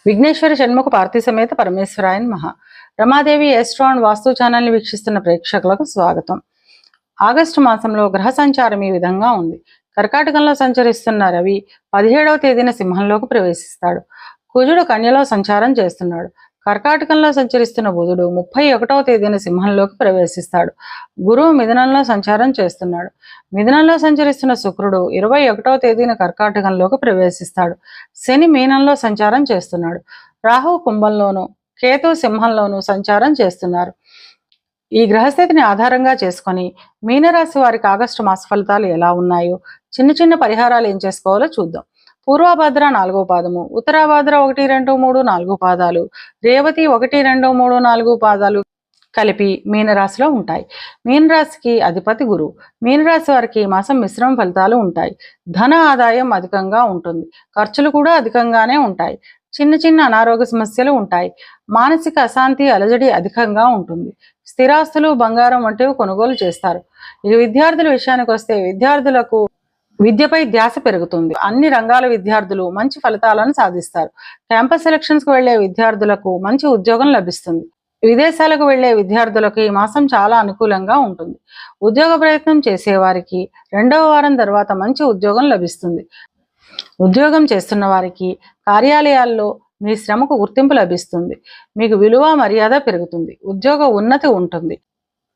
విఘ్నేశ్వర షణ్ముఖ పార్థి సమేత పరమేశ్వరాయ నమః. రమాదేవి ఎస్ట్రో అండ్ వాస్తు ఛానల్ని వీక్షిస్తున్న ప్రేక్షకులకు స్వాగతం. ఆగస్టు మాసంలో గ్రహ సంచారం ఈ విధంగా ఉంది. కర్కాటకంలో సంచరిస్తున్న రవి 17వ తేదీన సింహంలోకి ప్రవేశిస్తాడు. కుజుడు కన్యలో సంచారం చేస్తున్నాడు. కర్కాటకంలో సంచరిస్తున్న బుధుడు 31వ తేదీన సింహంలోకి ప్రవేశిస్తాడు. గురువు మిథునంలో సంచారం చేస్తున్నాడు. మిథునంలో సంచరిస్తున్న శుక్రుడు 21వ తేదీన కర్కాటకంలోకి ప్రవేశిస్తాడు. శని మీనంలో సంచారం చేస్తున్నాడు. రాహు కుంభంలోను, కేతు సింహంలోను సంచారం చేస్తున్నారు. ఈ గ్రహస్థితిని ఆధారంగా చేసుకొని మీనరాశి వారికి ఆగస్టు మాస ఫలితాలు ఎలా ఉన్నాయో, చిన్న చిన్న పరిహారాలు ఏం చేసుకోవాలో చూద్దాం. పూర్వభద్ర 4వ పాదము, ఉత్తరాభద్ర 1, 2, 3, 4 పాదాలు, రేవతి 1, 2, 3, 4 పాదాలు కలిపి మీనరాశిలో ఉంటాయి. మీనరాశికి అధిపతి గురువు. మీనరాశి వారికి ఈ మాసం మిశ్రమ ఫలితాలు ఉంటాయి. ధన ఆదాయం అధికంగా ఉంటుంది. ఖర్చులు కూడా అధికంగానే ఉంటాయి. చిన్న చిన్న అనారోగ్య సమస్యలు ఉంటాయి. మానసిక అశాంతి, అలజడి అధికంగా ఉంటుంది. స్థిరాస్తులు, బంగారం వంటివి కొనుగోలు చేస్తారు. ఇక విద్యార్థుల విషయానికి వస్తే విద్యార్థులకు విద్యపై ధ్యాస పెరుగుతుంది. అన్ని రంగాల విద్యార్థులు మంచి ఫలితాలను సాధిస్తారు. క్యాంపస్ సెలక్షన్స్ కు వెళ్లే విద్యార్థులకు మంచి ఉద్యోగం లభిస్తుంది. విదేశాలకు వెళ్లే విద్యార్థులకు ఈ మాసం చాలా అనుకూలంగా ఉంటుంది. ఉద్యోగ ప్రయత్నం చేసేవారికి 2వ వారం తర్వాత మంచి ఉద్యోగం లభిస్తుంది. ఉద్యోగం చేస్తున్న వారికి కార్యాలయాల్లో మీ శ్రమకు గుర్తింపు లభిస్తుంది. మీకు విలువ, మర్యాద పెరుగుతుంది. ఉద్యోగ ఉన్నతి ఉంటుంది.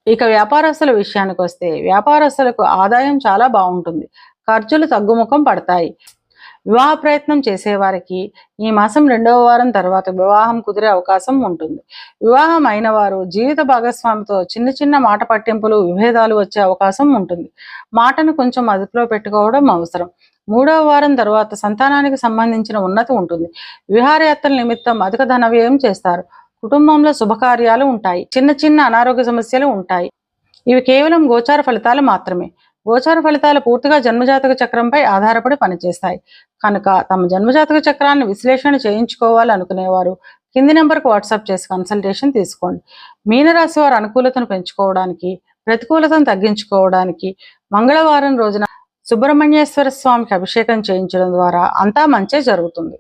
ఇక వ్యాపారస్తుల విషయానికి వస్తే వ్యాపారస్తులకు ఆదాయం చాలా బాగుంటుంది. ఖర్చులు తగ్గుముఖం పడతాయి. వివాహ ప్రయత్నం చేసేవారికి ఈ మాసం 2వ వారం తర్వాత వివాహం కుదిరే అవకాశం ఉంటుంది. వివాహం అయిన వారు జీవిత భాగస్వామితో చిన్న చిన్న మాట పట్టింపులు, విభేదాలు వచ్చే అవకాశం ఉంటుంది. మాటను కొంచెం అదుపులో పెట్టుకోవడం అవసరం. 3వ వారం తర్వాత సంతానానికి సంబంధించిన ఉన్నతి ఉంటుంది. విహారయాత్రల నిమిత్తం అధిక ధన వ్యయం చేస్తారు. కుటుంబంలో శుభకార్యాలు ఉంటాయి. చిన్న చిన్న అనారోగ్య సమస్యలు ఉంటాయి. ఇవి కేవలం గోచార ఫలితాలు మాత్రమే. గోచార ఫలితాలు పూర్తిగా జన్మజాతక చక్రంపై ఆధారపడి పనిచేస్తాయి కనుక తమ జన్మజాతక చక్రాన్ని విశ్లేషణ చేయించుకోవాలనుకునేవారు కింది నెంబర్కు వాట్సాప్ చేసి కన్సల్టేషన్ తీసుకోండి. మీనరాశి వారి అనుకూలతను పెంచుకోవడానికి, ప్రతికూలతను తగ్గించుకోవడానికి మంగళవారం రోజున సుబ్రహ్మణ్యేశ్వర స్వామికి అభిషేకం చేయించడం ద్వారా అంతా మంచే జరుగుతుంది.